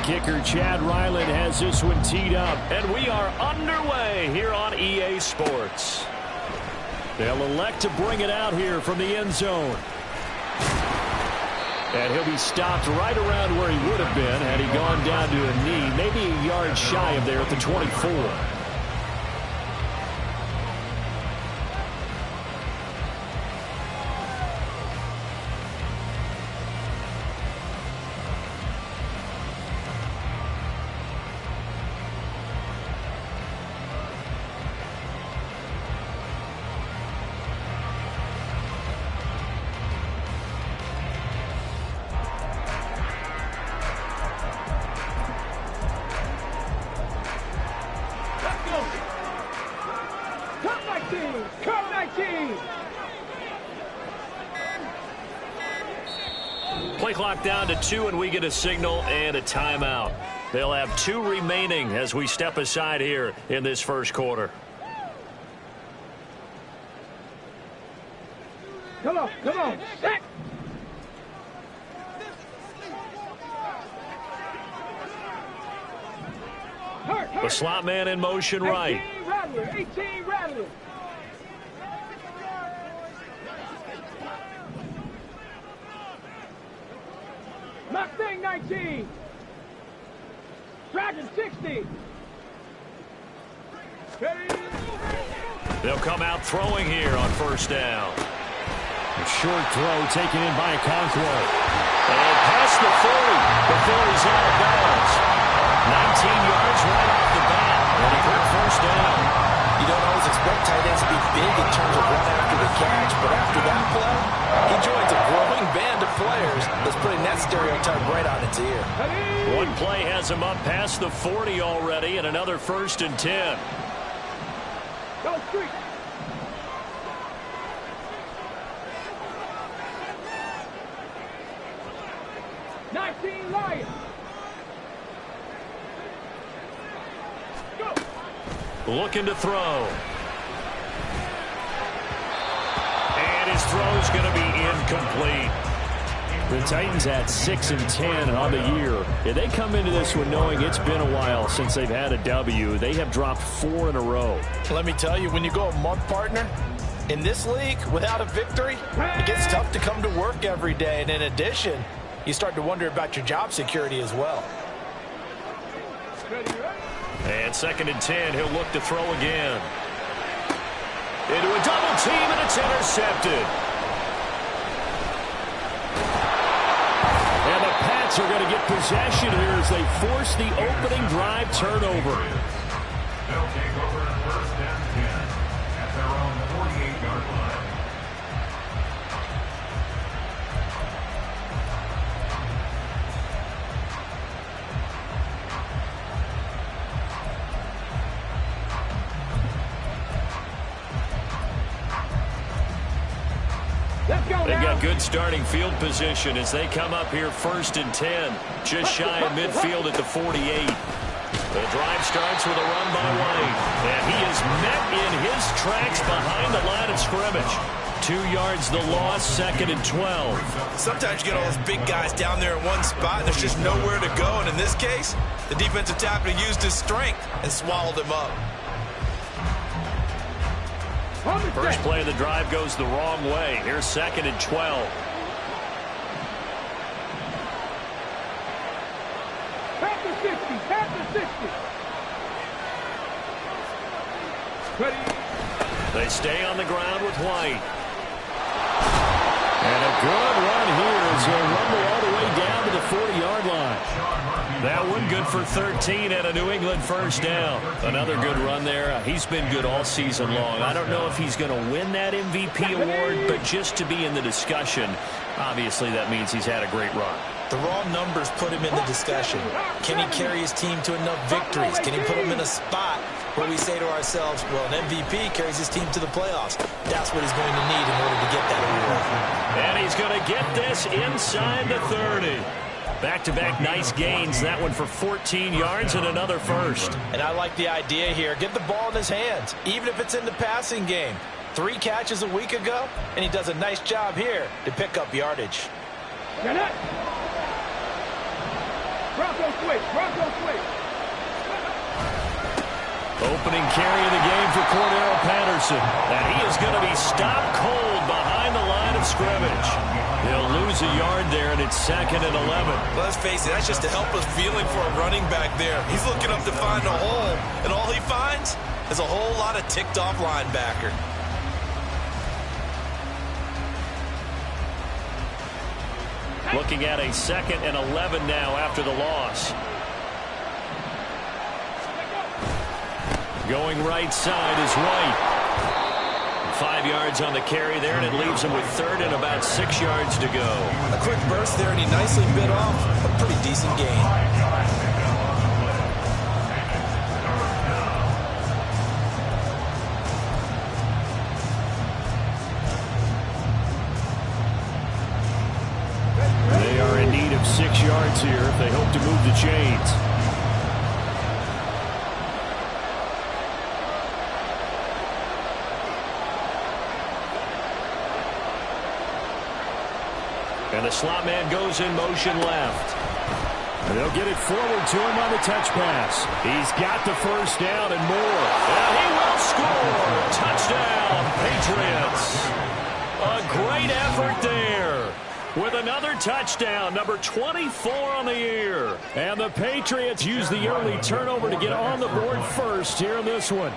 kicker Chad Ryland has this one teed up. And we are underway here on EA Sports. They'll elect to bring it out here from the end zone. And he'll be stopped right around where he would have been had he gone down to a knee, maybe a yard shy of there at the 24. Play clock down to 2, and we get a signal and a timeout. They'll have 2 remaining as we step aside here in this first quarter. Come on, set. The slot man in motion right. 18 Rattler. Mustang 19. Dragon 60. They'll come out throwing here on first down. A short throw taken in by Okonkwo. And past the 40 before he's out of bounds. 19 yards right off the bat. And a quick first down. You don't always expect tight ends to be big in terms of run after the catch, but after that play, he joins a growing band of players that's putting that stereotype right on its ear. One play has him up past the 40 already, and another 1st and 10. Go street. Lions. Go. Looking to throw. And his throw's going to be incomplete. The Titans had 6 and 10 on the year. And they come into this one knowing it's been a while since they've had a W. They have dropped 4 in a row. Let me tell you, when you go a month, partner, in this league, without a victory, it gets tough to come to work every day. And in addition, you start to wonder about your job security as well. And 2nd and 10, he'll look to throw again. Into a double team, and it's intercepted. And the Pats are going to get possession here as they force the opening drive turnover. They'll take over 1st and 10 at their own 48-yard line. They've got good starting field position as they come up here 1st and 10, just shy of midfield at the 48. The drive starts with a run by White, and he is met in his tracks behind the line of scrimmage. 2 yards the loss, 2nd and 12. Sometimes you get all those big guys down there in one spot, and there's just nowhere to go. And in this case, the defensive tackle used his strength and swallowed him up. First play of the drive goes the wrong way. Here's 2nd and 12. Panther 60, Panther 60. Ready. They stay on the ground with White. And a good run here as he'll rumble all the way down to the 40-yard line. That one good for 13 and a New England first down. Another good run there. He's been good all season long. I don't know if he's going to win that MVP award, but just to be in the discussion, obviously that means he's had a great run. The raw numbers put him in the discussion. Can he carry his team to enough victories? Can he put them in a spot where we say to ourselves, well, an MVP carries his team to the playoffs? That's what he's going to need in order to get that award. And he's going to get this inside the 30. Back-to-back nice gains. That one for 14 yards and another first. And I like the idea here. Get the ball in his hands, even if it's in the passing game. 3 catches a week ago, and he does a nice job here to pick up yardage. Bronco switch. Bronco switch. Opening carry of the game for Cordero Patterson. And he is going to be stopped cold behind the line of scrimmage. He'll lose a yard there, and it's 2nd and 11. Let's face it, that's just a helpless feeling for a running back there. He's looking up to find a hole, and all he finds is a whole lot of ticked-off linebacker. Looking at a 2nd and 11 now after the loss. Going right side is White. 5 yards on the carry there, and it leaves him with 3rd and about 6 yards to go. A quick burst there, and he nicely bit off a pretty decent gain. They are in need of 6 yards here if they hope to move the chains. And the slot man goes in motion left. And they'll get it forward to him on the touch pass. He's got the first down and more. And he will score. Touchdown, Patriots. A great effort there. With another touchdown, number 24 on the year. And the Patriots use the early turnover to get on the board first here in this one.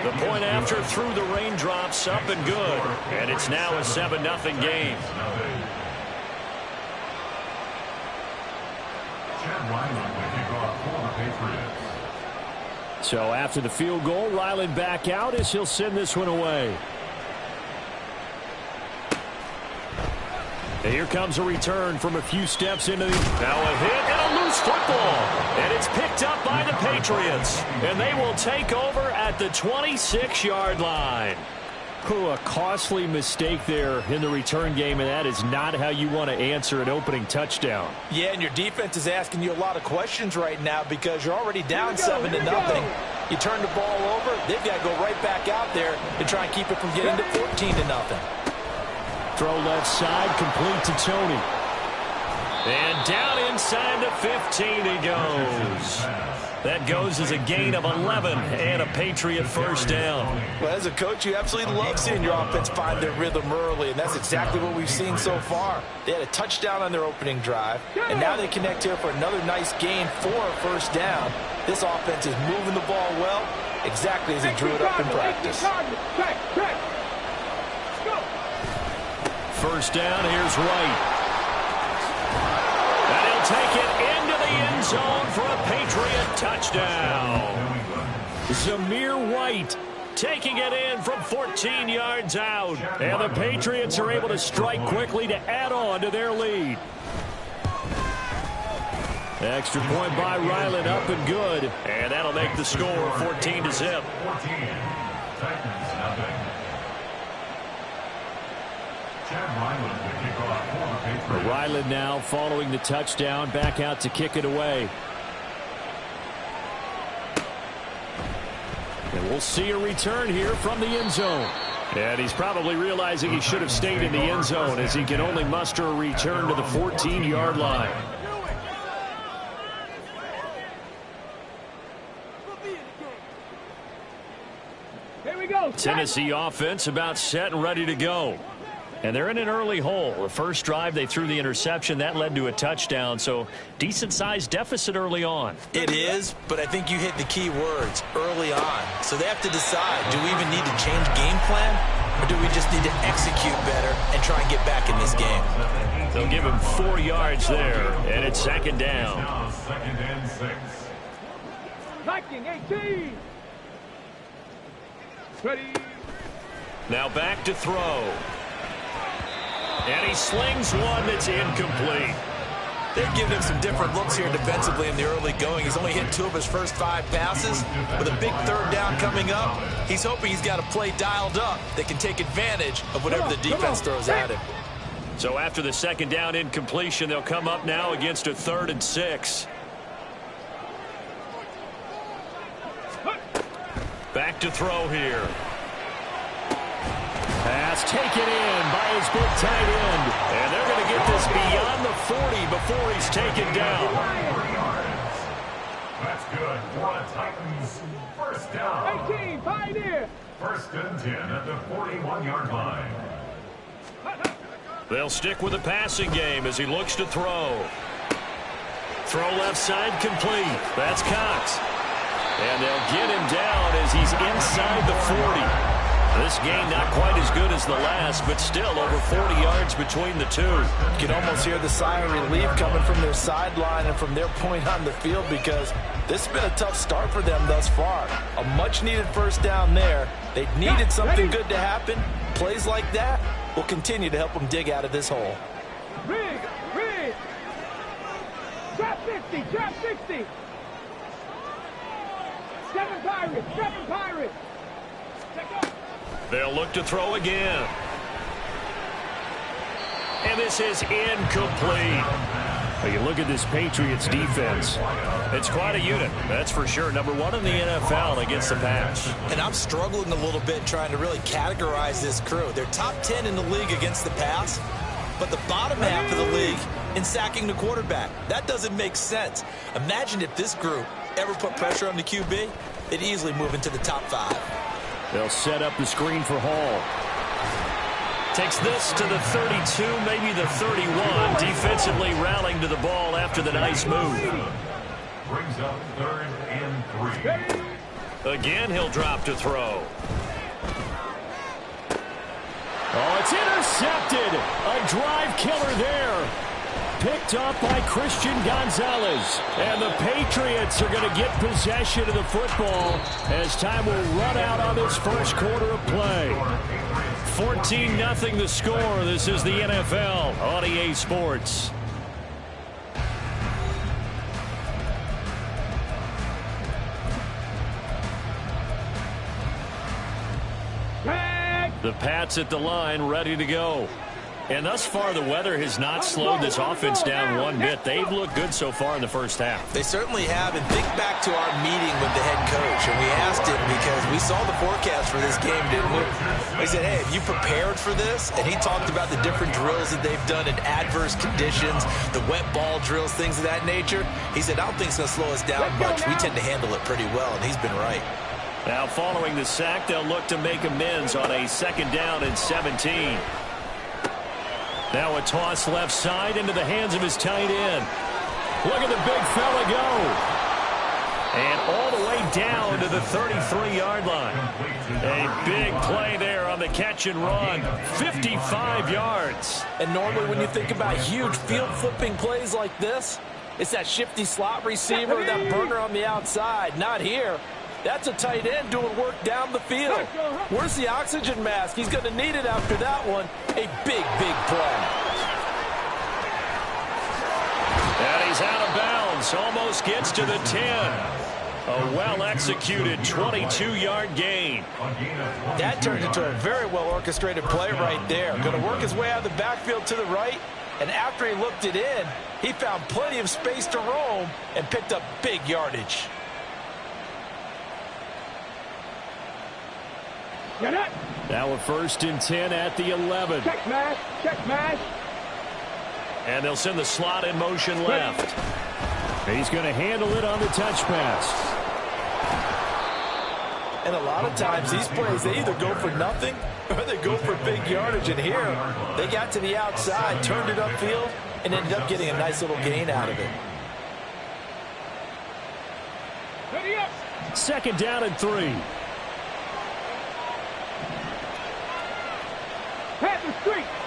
The point after through the raindrops, up and good. And it's now a 7-0 game. So after the field goal, Ryland back out as he'll send this one away. And here comes a return from a few steps into the... Now a hit and a loose football. And it's picked up by the Patriots. And they will take over at the 26-yard line. A costly mistake there in the return game, and that is not how you want to answer an opening touchdown. Yeah, and your defense is asking you a lot of questions right now because you're already down 7-0. You turn the ball over, they've got to go right back out there and try and keep it from getting to 14-0. Throw left side, complete to Tony. And down inside the 15 he goes. That goes as a gain of 11 and a Patriot first down. Well, as a coach, you absolutely love seeing your offense find their rhythm early, and that's exactly what we've seen so far. They had a touchdown on their opening drive, and now they connect here for another nice gain for a first down. This offense is moving the ball well, exactly as he drew it up in practice. First down, here's White. And he'll take it into the end zone for a Patriot touchdown. Zamir White taking it in from 14 yards out. And the Patriots are able to strike quickly to add on to their lead. Extra point by Ryland, up and good. And that'll make the score 14-0. Ryland now following the touchdown, back out to kick it away. And we'll see a return here from the end zone. And he's probably realizing he should have stayed in the end zone as he can only muster a return to the 14-yard line. Here we go. Tennessee offense about set and ready to go. And they're in an early hole. The first drive, they threw the interception. That led to a touchdown, so decent-sized deficit early on. It is, but I think you hit the key words, early on. So they have to decide, do we even need to change game plan, or do we just need to execute better and try and get back in this game? They'll give him 4 yards there, and it's second down. Second and 6. Viking 18. Ready. Now back to throw. And he slings one that's incomplete. They've given him some different looks here defensively in the early going. He's only hit 2 of his first 5 passes. With a big third down coming up, he's hoping he's got a play dialed up that can take advantage of whatever the defense throws at him. So after the second down incompletion, they'll come up now against a 3rd and 6. Back to throw here. Pass pass taken in by his big tight end. And they're going to get this beyond the 40 before he's taken down. 3 yards. That's good for the Titans. First down. 18, Pioneer. First and 10 at the 41-yard line. They'll stick with the passing game as he looks to throw. Throw left side complete. That's Cox. And they'll get him down as he's inside the 40. This game not quite as good as the last, but still over 40 yards between the two. You can almost hear the sigh of relief coming from their sideline and from their point on the field, because this has been a tough start for them thus far. A much-needed first down there. They needed something good to happen. Plays like that will continue to help them dig out of this hole. Rig. Trap 60, trap 60. 7 Pirates. Check up. They'll look to throw again. And this is incomplete. Well, you look at this Patriots defense. It's quite a unit, that's for sure. Number 1 in the NFL against the pass. And I'm struggling a little bit trying to really categorize this crew. They're top 10 in the league against the pass, but the bottom half of the league in sacking the quarterback. That doesn't make sense. Imagine if this group ever put pressure on the QB, they'd easily move into the top 5. They'll set up the screen for Hall. Takes this to the 32, maybe the 31. Defensively rallying to the ball after the nice move. Brings up 3rd and 3. Again, he'll drop to throw. Oh, it's intercepted. A drive killer there. Picked up by Christian Gonzalez. And the Patriots are going to get possession of the football as time will run out on this first quarter of play. 14-0 the score. This is the NFL on EA Sports. The Pats at the line, ready to go. And thus far, the weather has not slowed this offense down one bit. They've looked good so far in the first half. They certainly have. And think back to our meeting with the head coach. And we asked him, because we saw the forecast for this game, didn't we? We said, hey, have you prepared for this? And he talked about the different drills that they've done in adverse conditions, the wet ball drills, things of that nature. He said, I don't think it's going to slow us down much. We tend to handle it pretty well, and he's been right. Now, following the sack, they'll look to make amends on a 2nd down and 17. Now a toss left side into the hands of his tight end. Look at the big fella go. And all the way down to the 33-yard line. A big play there on the catch and run. 55 yards. And normally when you think about huge field-flipping plays like this, it's that shifty slot receiver or that burner on the outside. Not here. That's a tight end doing work down the field. Where's the oxygen mask? He's going to need it after that one. A big, big play. And he's out of bounds. Almost gets to the 10. A well-executed 22-yard gain. That turned into a very well-orchestrated play right there. Going to work his way out of the backfield to the right. And after he looked it in, he found plenty of space to roam and picked up big yardage. Now a 1st and 10 at the 11. Check mash. And they'll send the slot in motion left. He's going to handle it on the touch pass. And a lot of times these plays, they either go for nothing or they go for big yardage. And here, they got to the outside, turned it upfield, and ended up getting a nice little gain out of it. 2nd down and 3.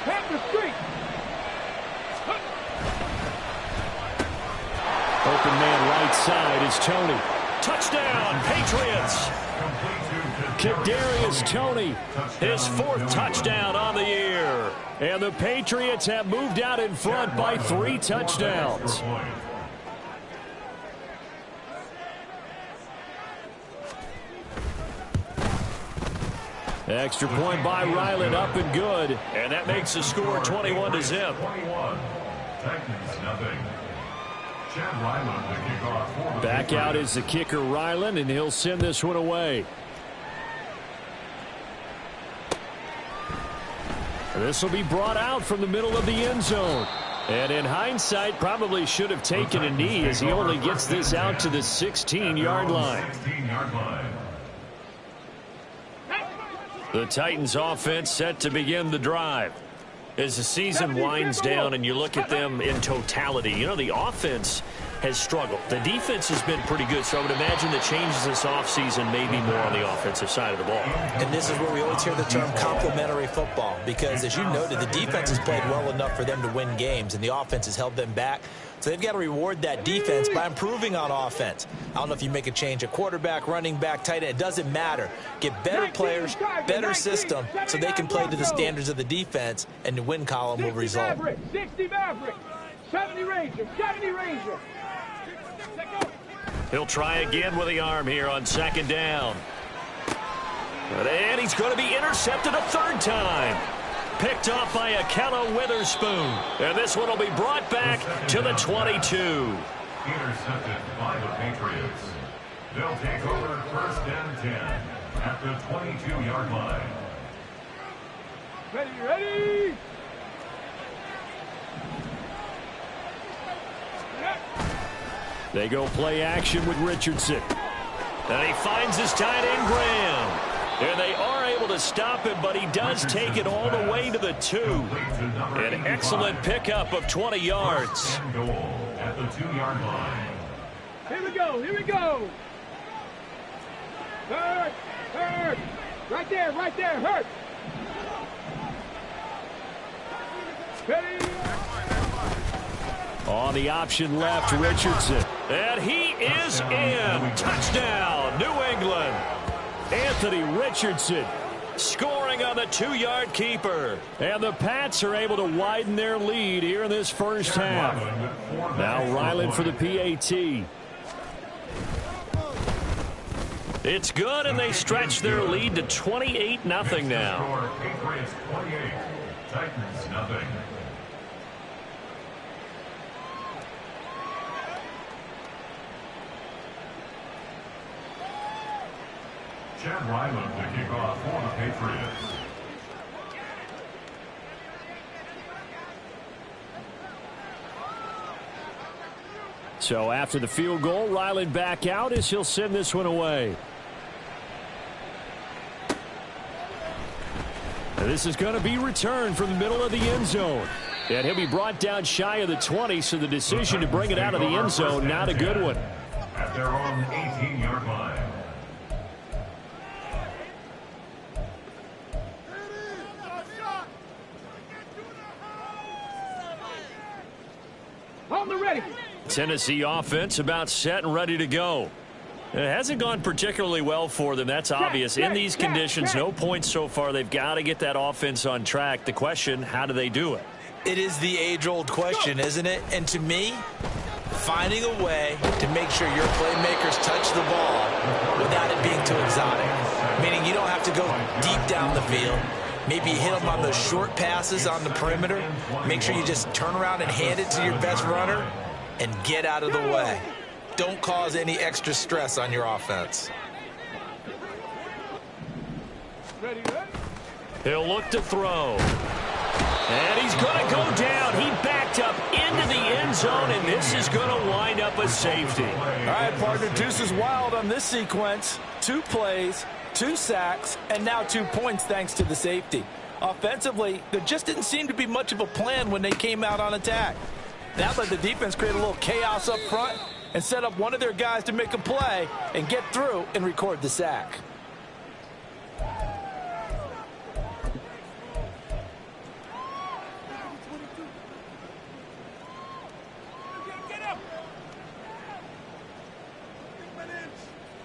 Panther Street. Open man right side is Tony. Touchdown, Patriots. Kadarius Toney. His 4th touchdown on the year. And the Patriots have moved out in front by 3 touchdowns. Extra point by Ryland, up and good. And that makes the score 21-0. 21. Titans, nothing. Chad Ryland, the kickoff. Back out is the kicker Ryland, and he'll send this one away. This will be brought out from the middle of the end zone. And in hindsight, probably should have taken a knee as he only gets this out to the 16-yard line. The Titans offense set to begin the drive. As the season winds down and you look at them in totality, you know, the offense has struggled. The defense has been pretty good, so I would imagine the changes this offseason may be more on the offensive side of the ball. And this is where we always hear the term complementary football, because as you noted, the defense has played well enough for them to win games, and the offense has held them back. So they've got to reward that defense by improving on offense. I don't know if you make a change at quarterback, running back, tight end. It doesn't matter. Get better players, better system, so they can play to the standards of the defense, and the win column will result. 60 Maverick, 70 Ranger, 70 Ranger. He'll try again with the arm here on second down. And he's going to be intercepted a third time. Picked off by Akello Witherspoon. And this one will be brought back to the 22. Intercepted by the Patriots. They'll take over first and 10 at the 22-yard line. Ready. They go play action with Richardson. And he finds his tight end, Graham. And they are able to stop him, but he does take it all the way to the 2. An excellent pickup of 20 yards. At the 2-yard line. Here we go. Hurt. Right there, hurt. Ready. On the option left, Richardson. And he is in. Touchdown, New England. Anthony Richardson scoring on the 2-yard keeper. And the Pats are able to widen their lead here in this first half. Now Ryland for the PAT. It's good, and they stretch their lead to 28-0 now. Patriots 28, Titans nothing. Chad Ryland to kick off for the Patriots. So after the field goal, Ryland back out as he'll send this one away. And this is going to be returned from the middle of the end zone. And he'll be brought down shy of the 20, so the decision to bring it out of the end zone, not a good one. At their own 18-yard line. On the ready. Tennessee offense about set and ready to go. It hasn't gone particularly well for them. That's obvious. In these conditions, no points so far. They've got to get that offense on track. The question, how do they do it? It is the age-old question, isn't it? And to me, finding a way to make sure your playmakers touch the ball without it being too exotic. Meaning you don't have to go deep down the field. Maybe hit them on those short passes on the perimeter. Make sure you just turn around and hand it to your best runner and get out of the way. Don't cause any extra stress on your offense. Ready. He'll look to throw. And he's going to go down. He backed up into the end zone, and this is going to wind up a safety. All right, partner, deuce is wild on this sequence. 2 plays, 2 sacks, and now 2 points thanks to the safety. Offensively, there just didn't seem to be much of a plan when they came out on attack. That let the defense create a little chaos up front and set up one of their guys to make a play and get through and record the sack.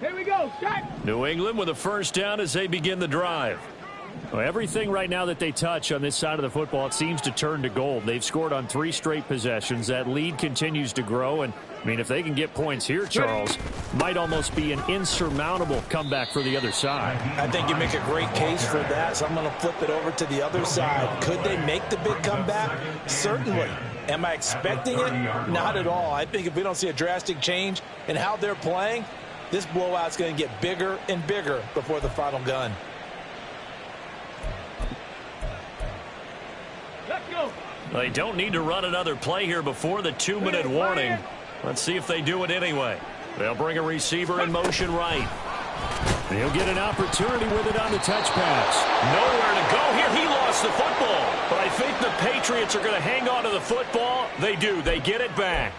Here we go. Start. New England with a first down as they begin the drive. Well, everything right now that they touch on this side of the football, it seems to turn to gold. They've scored on 3 straight possessions. That lead continues to grow. And, I mean, if they can get points here, Charles, might almost be an insurmountable comeback for the other side. I think you make a great case for that, so I'm going to flip it over to the other side. Could they make the big comeback? Certainly. Am I expecting it? Not at all. I think if we don't see a drastic change in how they're playing, this blowout's going to get bigger and bigger before the final gun. Let's go. They don't need to run another play here before the 2-minute warning. Let's see if they do it anyway. They'll bring a receiver in motion right. He'll get an opportunity with it on the touch pass. Nowhere to go here. He lost the football. But I think the Patriots are going to hang on to the football. They do. They get it back.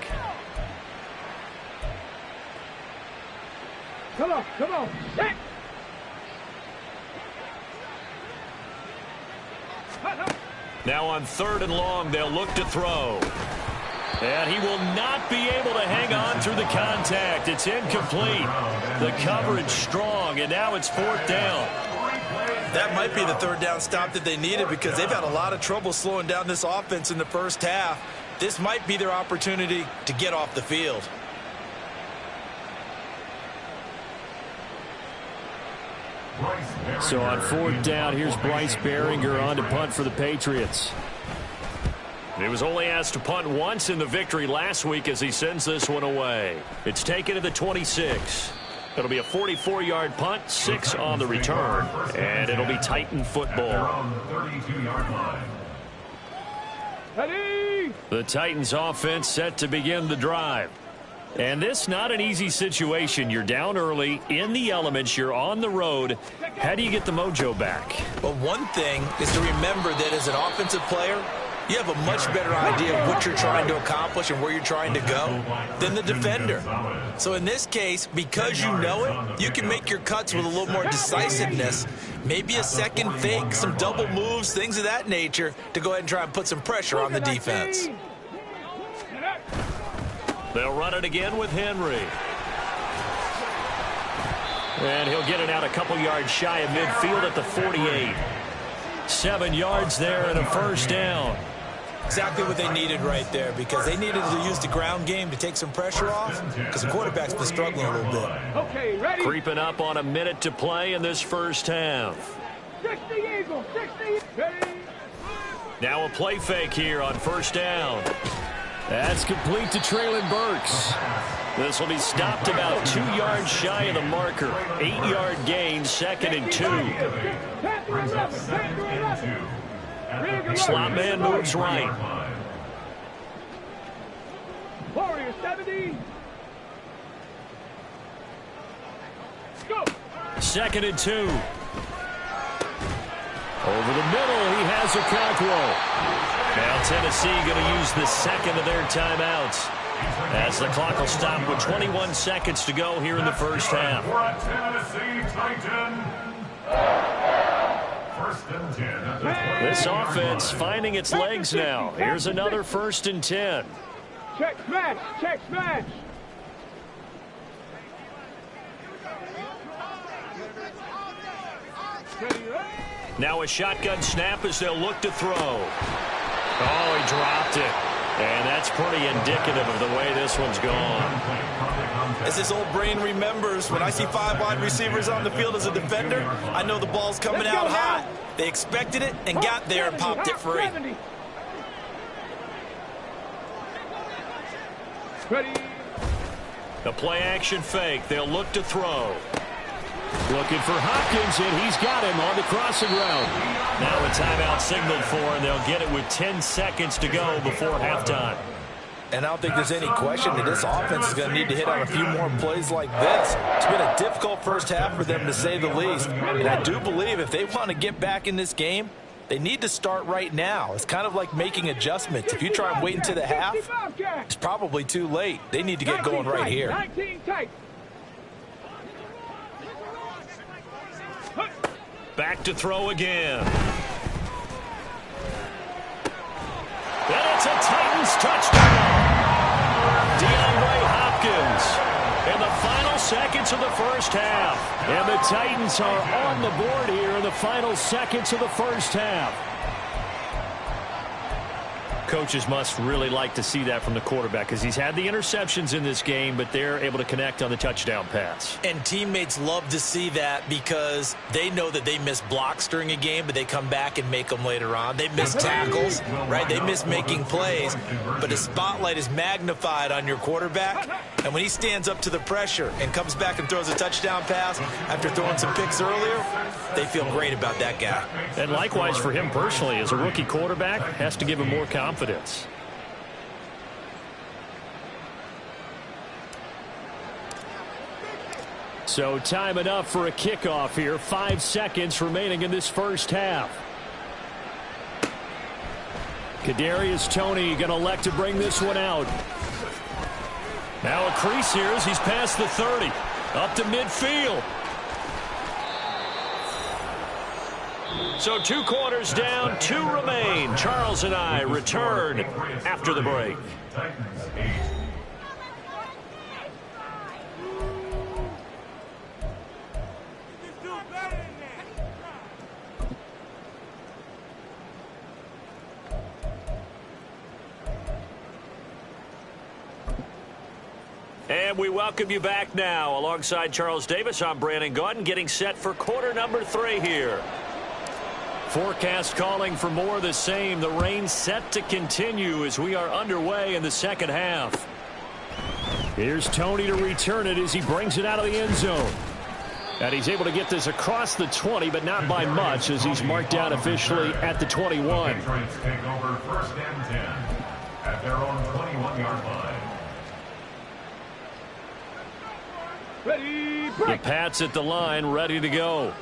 Come on, come on. Set. Now on 3rd and long, they'll look to throw. And he will not be able to hang on through the contact. It's incomplete. The coverage strong, and now it's 4th down. That might be the 3rd down stop that they needed because they've had a lot of trouble slowing down this offense in the first half. This might be their opportunity to get off the field. So on 4th down, here's Bryce Behringer on to punt for the Patriots. He was only asked to punt once in the victory last week as he sends this one away. It's taken to the 26. It'll be a 44-yard punt, 6 on the return, and it'll be Titan football. The Titans offense set to begin the drive. And this not an easy situation. You're down early, in the elements, you're on the road. How do you get the mojo back? Well, one thing is to remember that as an offensive player, you have a much better idea of what you're trying to accomplish and where you're trying to go than the defender. So in this case, because you know it, you can make your cuts with a little more decisiveness, maybe a second fake, some double moves, things of that nature, to go ahead and try and put some pressure on the defense. They'll run it again with Henry. And he'll get it out a couple yards shy of midfield at the 48. 7 yards there and a 1st down. Exactly what they needed right there because they needed to use the ground game to take some pressure off because the quarterback's been struggling a little bit. Okay, ready? Creeping up on a minute to play in this first half. 60 Eagles, 60. Ready? Now a play fake here on 1st down. That's complete to Traylon Burks. This will be stopped about 2 yards shy of the marker. 8-yard gain, 2nd and 2. Slot man moves right. Warrior 70. Go. 2nd and 2. Over the middle, he has Okonkwo. Now Tennessee going to use the 2nd of their timeouts as the clock will stop with 21 seconds to go here in the first half. This offense finding its legs now. Here's another 1st and 10. Check smash, check smash. Now a shotgun snap as they'll look to throw. Oh, he dropped it. And that's pretty indicative of the way this one's gone. As this old brain remembers, when I see 5 wide receivers on the field as a defender, I know the ball's coming out hot. They expected it and got there and popped it free. Ready? The play action fake. They'll look to throw. Looking for Hopkins, and he's got him on the crossing route. Now a timeout signaled for, and they'll get it with 10 seconds to go before halftime. And I don't think there's any question that this offense is going to need to hit on a few more plays like this. It's been a difficult first half for them, to say the least. And I do believe if they want to get back in this game, they need to start right now. It's kind of like making adjustments. If you try and wait until the half, it's probably too late. They need to get going right here. 19 tight. Back to throw again. And it's a Titans touchdown. DeAndre Hopkins in the final seconds of the first half. And the Titans are on the board here in the final seconds of the first half. Coaches must really like to see that from the quarterback because he's had the interceptions in this game, but they're able to connect on the touchdown pass. And teammates love to see that because they know that they miss blocks during a game, but they come back and make them later on. They miss tackles, right? They miss making plays, but the spotlight is magnified on your quarterback. And when he stands up to the pressure and comes back and throws a touchdown pass after throwing some picks earlier, they feel great about that guy. And likewise for him personally, as a rookie quarterback, has to give him more confidence. So time enough for a kickoff here. 5 seconds remaining in this first half. Kadarius Toney going to elect to bring this one out. Now a crease here as he's past the 30. Up to midfield. So 2 quarters down, 2 remain. Charles and I return after the break. And we welcome you back now. Alongside Charles Davis, I'm Brandon Gaudin, getting set for quarter number 3 here. Forecast calling for more of the same. The rain set to continue as we are underway in the second half. Here's Toney to return it as he brings it out of the end zone. And he's able to get this across the 20, but not by much as he's marked down officially at the 21. Patriots take over first and 10 at their own 21-yard line. Ready, The break. Pats at the line, ready to go.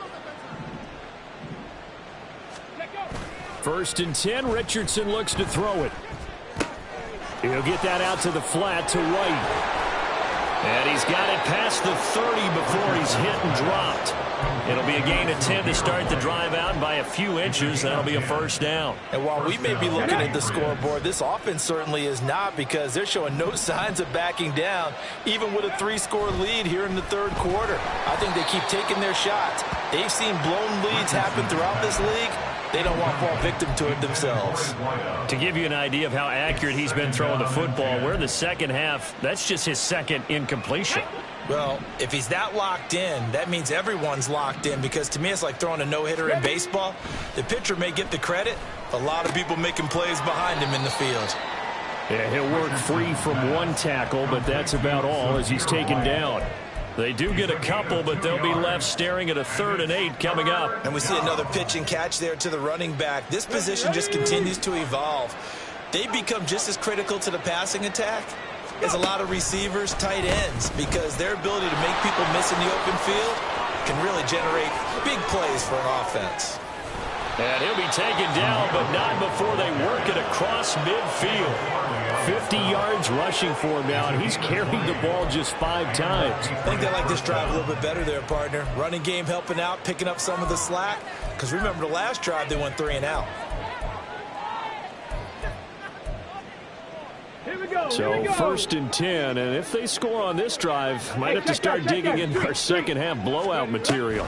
First and 10, Richardson looks to throw it. He'll get that out to the flat to White. And he's got it past the 30 before he's hit and dropped. It'll be a gain of 10 to start the drive out by a few inches. That'll be a first down. And while we may be looking at the scoreboard, this offense certainly is not, because they're showing no signs of backing down, even with a 3-score lead here in the third quarter. I think they keep taking their shots. They've seen blown leads happen throughout this league. They don't want to fall victim to it themselves. To give you an idea of how accurate he's been throwing the football, we're in the second half. That's just his second incompletion. Well, if he's that locked in, that means everyone's locked in, because to me it's like throwing a no-hitter in baseball. The pitcher may get the credit, a lot of people making plays behind him in the field. Yeah, he'll work free from one tackle, but that's about all as he's taken down. They do get a couple, but they'll be left staring at a 3rd and 8 coming up. And we see another pitch and catch there to the running back. This position just continues to evolve. They become just as critical to the passing attack as a lot of receivers, tight ends, because their ability to make people miss in the open field can really generate big plays for an offense. And he'll be taken down, but not before they work it across midfield. 50 yards rushing for him now, and he's carried the ball just 5 times. I think they like this drive a little bit better there, partner. Running game helping out, picking up some of the slack. Because remember the last drive, they went 3 and out. Here we go. So first and 10, and if they score on this drive, might have to start digging into our second half blowout material.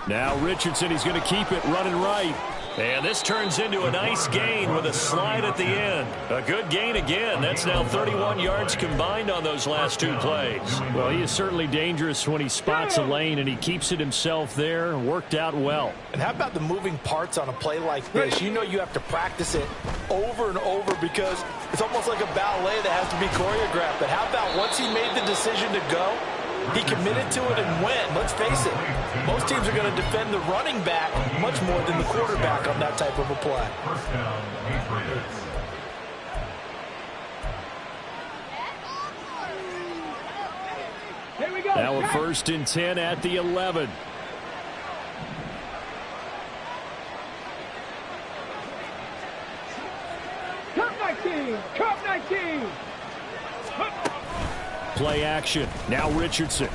Now Richardson, he's going to keep it running right. And this turns into a nice gain with a slide at the end. A good gain again. That's now 31 yards combined on those last 2 plays. Well, he is certainly dangerous when he spots a lane, and he keeps it himself there. Worked out well. And how about the moving parts on a play like this? You know you have to practice it over and over, because it's almost like a ballet that has to be choreographed. But how about once he made the decision to go, he committed to it and went. Let's face it, most teams are going to defend the running back much more than the quarterback on that type of a play. First down, Patriots. Here we go. Now a first and 10 at the 11. Cup 19. Cup 19. Play action. Now Richardson.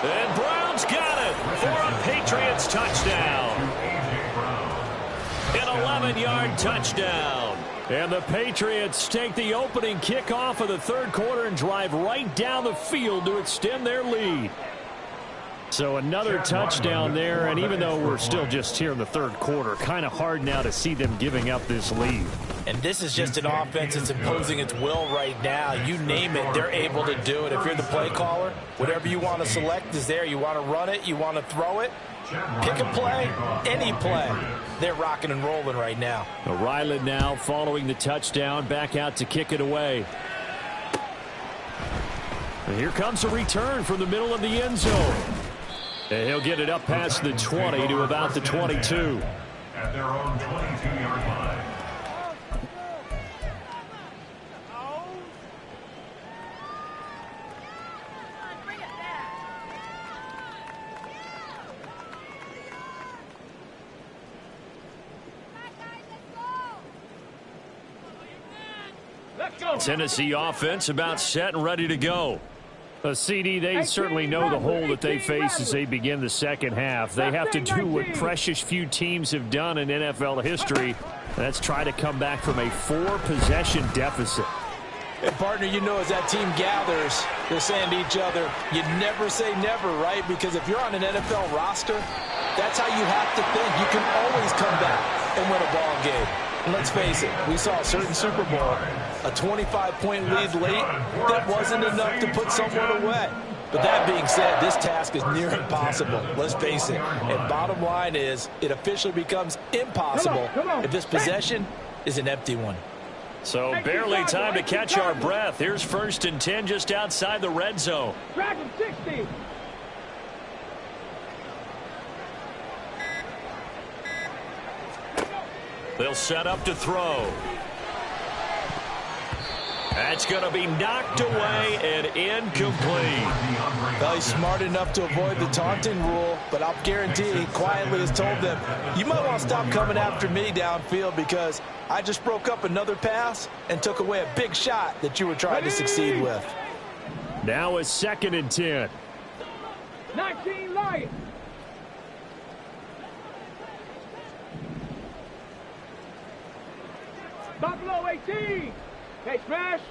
And Brown's got it for a Patriots touchdown. An 11-yard touchdown. And the Patriots take the opening kickoff of the third quarter and drive right down the field to extend their lead. So another touchdown there, and even though we're still just here in the third quarter, kind of hard now to see them giving up this lead. And this is just an offense that's imposing its will right now. You name it, they're able to do it. If you're the play caller, whatever you want to select is there. You want to run it, you want to throw it, pick a play, any play. They're rocking and rolling right now. Ryland now following the touchdown, back out to kick it away. And here comes a return from the middle of the end zone. And he'll get it up past the 20 to about the 22. At their own 22-yard line. Tennessee offense about set and ready to go. A CD, they certainly know the hole that they face as they begin the second half. They have to do what precious few teams have done in NFL history. That's try to come back from a 4-possession deficit. And partner, you know, as that team gathers, they're saying to each other, you never say never, right? Because if you're on an NFL roster, that's how you have to think. You can always come back and win a ball game. And let's face it, we saw a certain Super Bowl, a 25-point lead late, that wasn't enough to put someone away. But that being said, this task is near impossible. Let's face it. And bottom line is, it officially becomes impossible if this possession is an empty one. So barely time to catch our breath. Here's 1st and 10 just outside the red zone. Track him 60. They'll set up to throw. That's going to be knocked away and incomplete. Well, he's smart enough to avoid the taunting rule, but I'll guarantee he quietly has told them, you might want to stop coming after me downfield because I just broke up another pass and took away a big shot that you were trying to succeed with. Now it's 2nd and 10. 19 Lions. Buffalo 18. Hey, smash.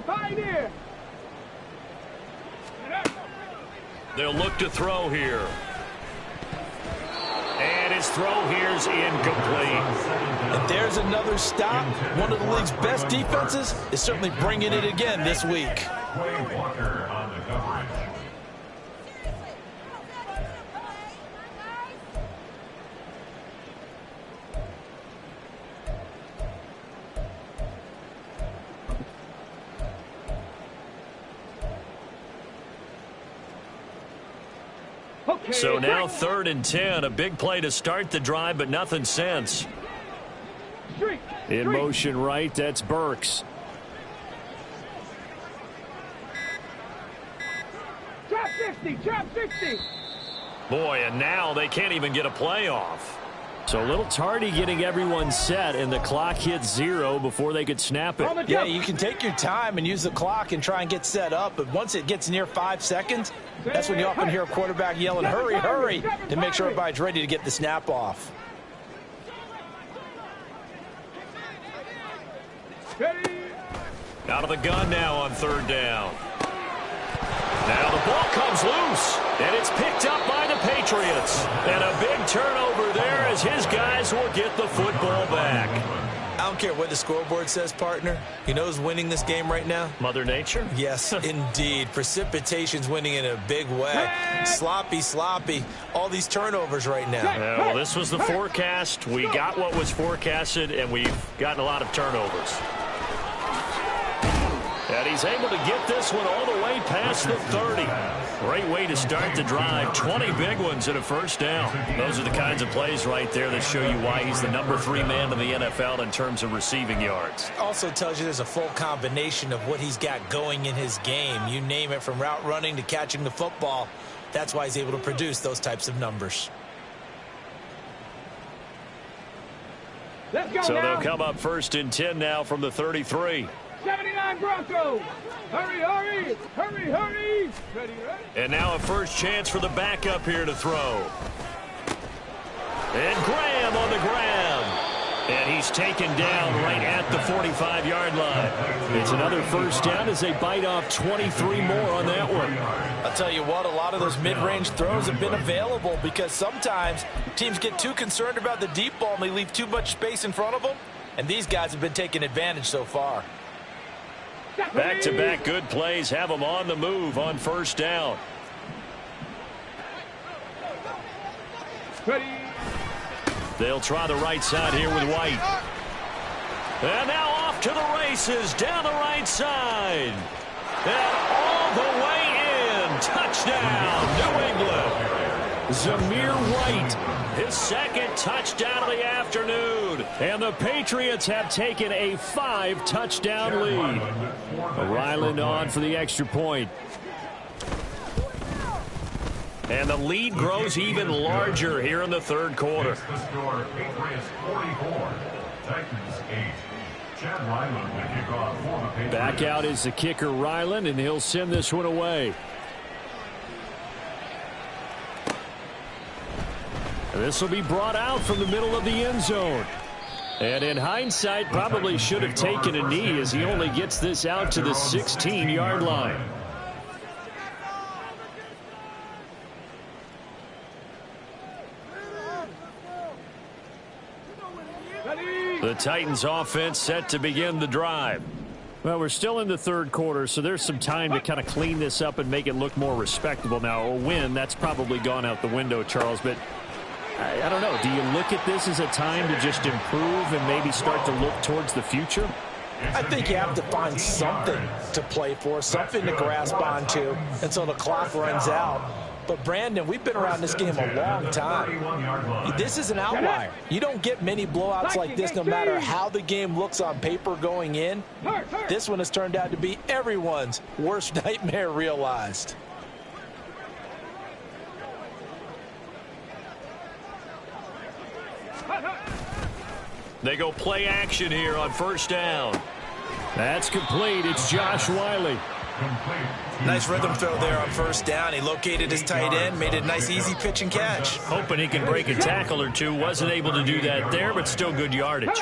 Pioneer. They'll look to throw here. And his throw here's incomplete. And there's another stop. One of the league's best defenses is certainly bringing it again this week. Quay Walker on the coverage. So now 3rd and 10, a big play to start the drive, but nothing since. In motion right, that's Burks. Trap 60. Boy, and now they can't even get a play off. So a little tardy getting everyone set, and the clock hits 0 before they could snap it. Yeah, you can take your time and use the clock and try and get set up, but once it gets near 5 seconds, that's when you often hear a quarterback yelling, hurry, hurry, to make sure everybody's ready to get the snap off. Out of the gun now on 3rd down. Now the ball comes loose, and it's picked up by the Patriots. And a big turnover there as his guys will get the football back. I don't care what the scoreboard says, partner. You know who's winning this game right now? Mother Nature? Yes, indeed. Precipitation's winning in a big way. Sloppy. All these turnovers right now. Well, this was the forecast. We got what was forecasted, and we've gotten a lot of turnovers. And he's able to get this one all the way past the 30. Great way to start the drive. 20 big ones and a 1st down. Those are the kinds of plays right there that show you why he's the number 3 man in the NFL in terms of receiving yards. Also tells you there's a full combination of what he's got going in his game. You name it, from route running to catching the football. That's why he's able to produce those types of numbers. Let's go so now. They'll come up 1st and 10 now from the 33. 79 Broncos. Hurry. Ready. And now a first chance for the backup here to throw. And Graham on the ground. And And he's taken down right at the 45-yard line. It's another first down as they bite off 23 more on that one. I'll tell you what, a lot of those mid-range throws have been available because sometimes teams get too concerned about the deep ball and they leave too much space in front of them. And these guys have been taking advantage so far. Back-to-back good plays have them on the move on first down. They'll try the right side here with White. And now off to the races down the right side. And all the way in. Touchdown, New England. Zamir White, his second touchdown of the afternoon. And the Patriots have taken a 5-touchdown lead. Ryland on for the extra point. And the lead grows even larger here in the third quarter. The score, Patriots 44, Titans 8. Chad Ryland will kick off for the Patriots. Back out is the kicker Ryland, and he'll send this one away. This will be brought out from the middle of the end zone. And in hindsight, probably should have taken a knee as he only gets this out to the 16-yard line. The Titans offense set to begin the drive. Well, we're still in the third quarter, so there's some time to kind of clean this up and make it look more respectable. Now, a win, that's probably gone out the window, Charles, but I don't know. Do you look at this as a time to just improve and maybe start to look towards the future? I think you have to find something to play for, something to grasp onto until the clock runs out. But, Brandon, we've been around this game a long time. This is an outlier. You don't get many blowouts like this no matter how the game looks on paper going in. This one has turned out to be everyone's worst nightmare realized. They go play action here on first down. That's complete. It's Josh Wiley. Nice rhythm throw there on first down. He located his tight end, made it a nice easy pitch and catch. Hoping he can break a tackle or two. Wasn't able to do that there, but still good yardage.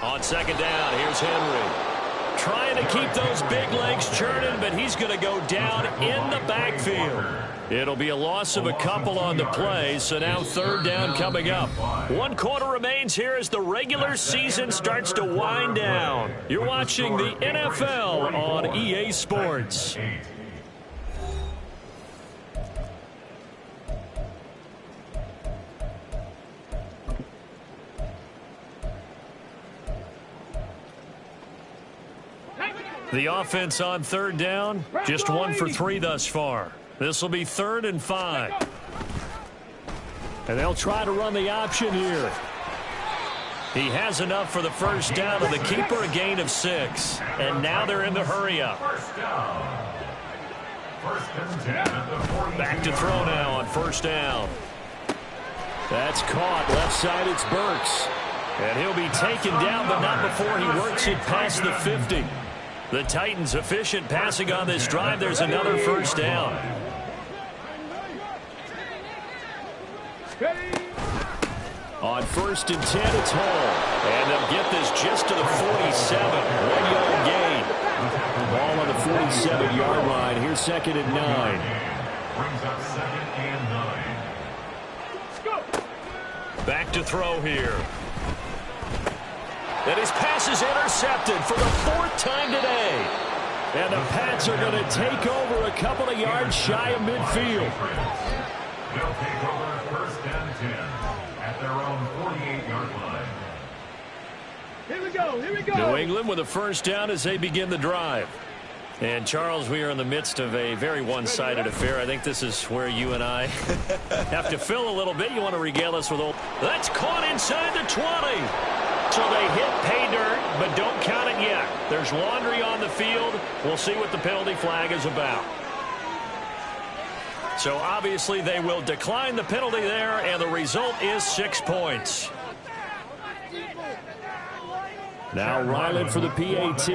On second down, here's Henry. Trying to keep those big legs churning, but he's going to go down in the backfield. It'll be a loss of a couple on the play, so now third down coming up. 1 quarter remains here as the regular season starts to wind down. You're watching the NFL on EA Sports. The offense on third down, just 1 for 3 thus far. This will be 3rd and 5. And they'll try to run the option here. He has enough for the first down, and the keeper a gain of 6. And now they're in the hurry up. Back to throw now on first down. That's caught. Left side, it's Burks. And he'll be taken down, but not before he works it past the 50. The Titans efficient passing on this drive. There's another first down. On 1st and 10, it's Hall. And they'll get this just to the 47. 1-yard gain. Ball on the 47-yard line. Here's 2nd and 9. Brings up 2nd and 9. Back to throw here. And his pass is intercepted for the 4th time today. And the Pats are going to take over a couple of yards shy of midfield. They'll take over 1st and 10 at their own 48-yard line. Here we go. New England with a first down as they begin the drive. And, Charles, we are in the midst of a very one-sided affair. I think this is where you and I have to fill a little bit. You want to regale us with all. That's caught inside the 20. So they hit pay dirt, but don't count it yet. There's laundry on the field. We'll see what the penalty flag is about. So obviously they will decline the penalty there, and the result is 6 points. Now Ryland for the PAT.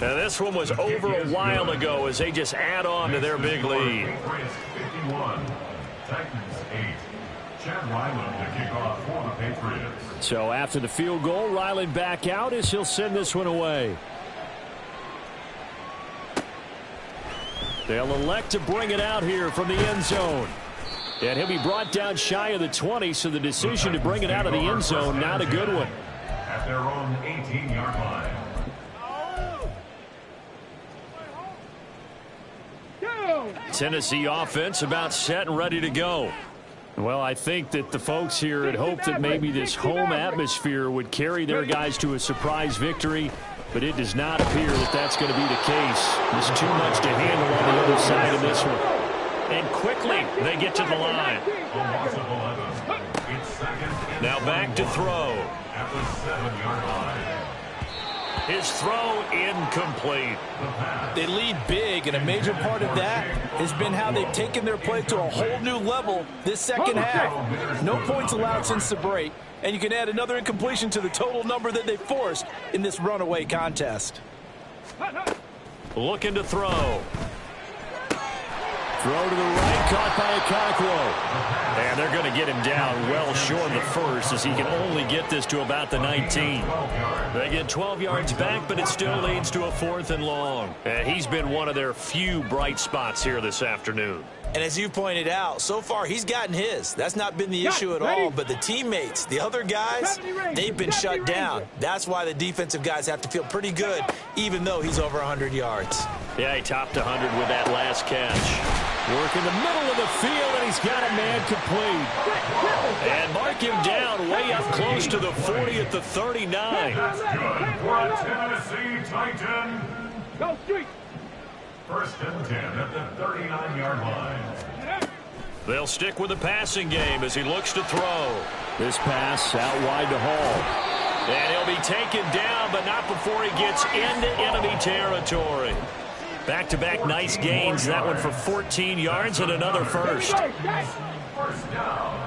And this one was over a while ago as they just add on to their big lead. Patriots 51, Titans 8. Chad Ryland to kick off for the Patriots. So after the field goal, Ryland back out as he'll send this one away. They'll elect to bring it out here from the end zone. And he'll be brought down shy of the 20, so the decision to bring it out of the end zone, not a good one. At their own 18-yard line. Tennessee offense about set and ready to go. Well, I think that the folks here had hoped that maybe this home atmosphere would carry their guys to a surprise victory, but it does not appear that that's going to be the case. There's too much to handle on the other side of this one. And quickly, they get to the line. Now back to throw. At the 7-yard line. His throw incomplete. They lead big, and a major part of that has been how they've taken their play to a whole new level this second half. No points allowed since the break, and you can add another incompletion to the total number that they forced in this runaway contest. Looking to throw. Throw to the right, caught by Okonkwo. And they're going to get him down well short of the first as he can only get this to about the 19. They get 12 yards back, but it still leads to a 4th and long. And he's been one of their few bright spots here this afternoon. And as you pointed out, so far he's gotten his. That's not been the issue at all, but the teammates, the other guys, they've been shut down. That's why the defensive guys have to feel pretty good, even though he's over 100 yards. Yeah, he topped 100 with that last catch. Work in the middle of the field, and he's got a man complete. And mark him down way up close to the 40 at the 39. That's good for a Tennessee Titan. Go street. 1st and 10 at the 39-yard line. They'll stick with the passing game as he looks to throw. This pass out wide to Hall. And he'll be taken down, but not before he gets into enemy territory. Back-to-back nice gains. That one for 14 yards and another first. First down.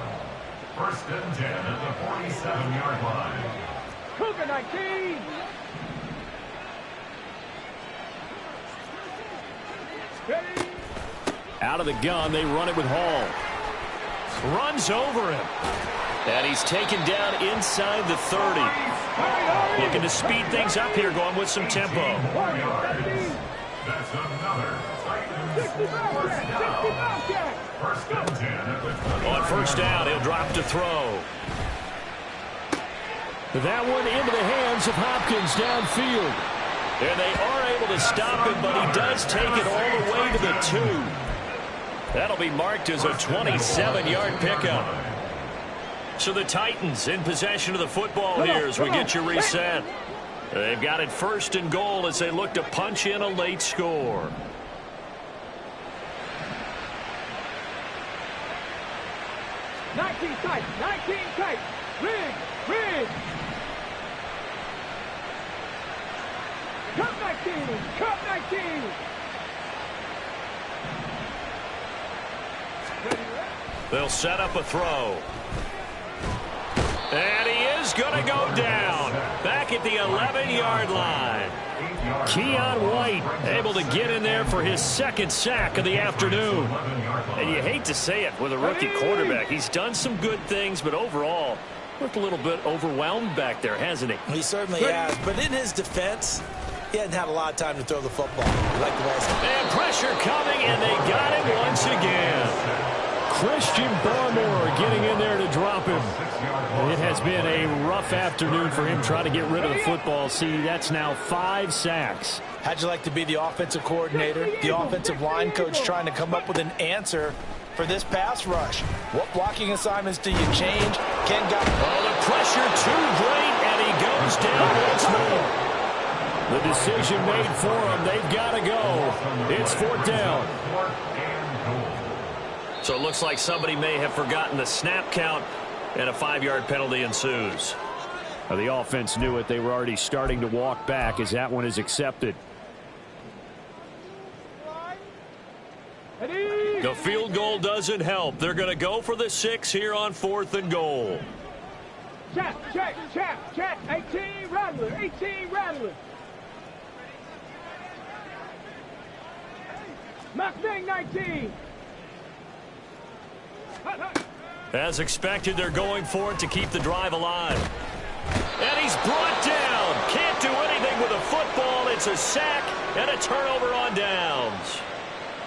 1st and 10 at the 47-yard line. Cougar 19. Ready. Out of the gun, they run it with Hall. Runs over him. And he's taken down inside the 30. Looking to speed things up here, going with some tempo. That's another Titans first down. 1st and 10 at the 20. On first down, he'll drop to throw. That one into the hands of Hopkins downfield. And they are able to stop him, but he does take it all the way to the 2. That'll be marked as a 27-yard pickup. So the Titans in possession of the football here as we get you reset. They've got it 1st and goal as they look to punch in a late score. Nineteen tight. Rig. Cup 19. They'll set up a throw. And he is going to go down. Back at the 11-yard line. Keon White able to get in there for his 2nd sack of the afternoon. And you hate to say it with a rookie quarterback. He's done some good things, but overall, looked a little bit overwhelmed back there, hasn't he? He certainly has, but in his defense, he hadn't had a lot of time to throw the football like the rest. And pressure coming, and they got him once again. Christian Barmore getting in there to drop him. It has been a rough afternoon for him trying to get rid of the football. See, that's now 5 sacks. How'd you like to be the offensive coordinator, the offensive line coach trying to come up with an answer for this pass rush? What blocking assignments do you change? Ken got... Oh, the pressure too great, and he goes down once more. The decision made for him. They've got to go. It's 4th down. So it looks like somebody may have forgotten the snap count, and a 5-yard penalty ensues. Well, the offense knew it. They were already starting to walk back as that one is accepted. The field goal doesn't help. They're going to go for the 6 here on 4th and goal. Check. 18 Rattler. Mustang 19. As expected, they're going for it to keep the drive alive. And he's brought down. Can't do anything with a football. It's a sack and a turnover on downs.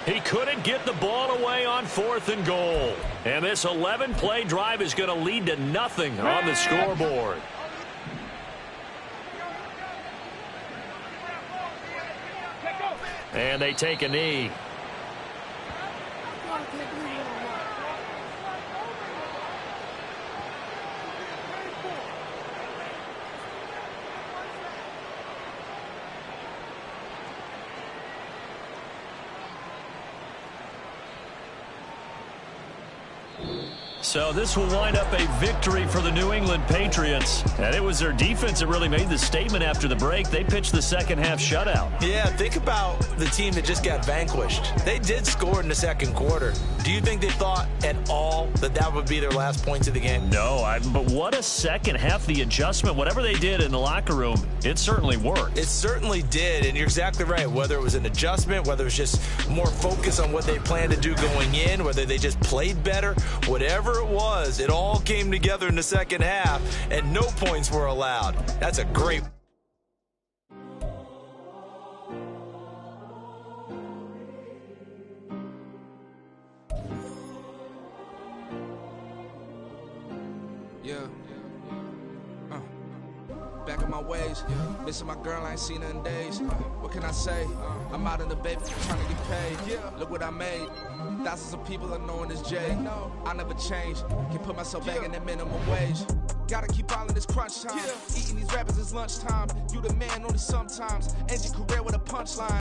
He couldn't get the ball away on 4th and goal. And this 11-play drive is going to lead to nothing on the scoreboard. And they take a knee. So this will wind up a victory for the New England Patriots. And it was their defense that really made the statement after the break. They pitched the second-half shutout. Yeah, think about the team that just got vanquished. They did score in the second quarter. Do you think they thought at all that that would be their last points of the game? No, but what a second half. The adjustment, whatever they did in the locker room, it certainly worked. It certainly did, and you're exactly right. Whether it was an adjustment, whether it was just more focus on what they planned to do going in, whether they just played better, whatever it was, it all came together in the second half, and no points were allowed. That's a great... Yeah. Back in my ways. Missing my girl, I ain't seen her in days. What can I say? I'm out in the bay trying to get paid. Look what I made. Thousands of people are knowing this Jay. I never change. Can put myself back in that minimum wage. Gotta keep all in this crunch time. Eating these rappers is lunchtime. You the man only sometimes. End your career with a punchline.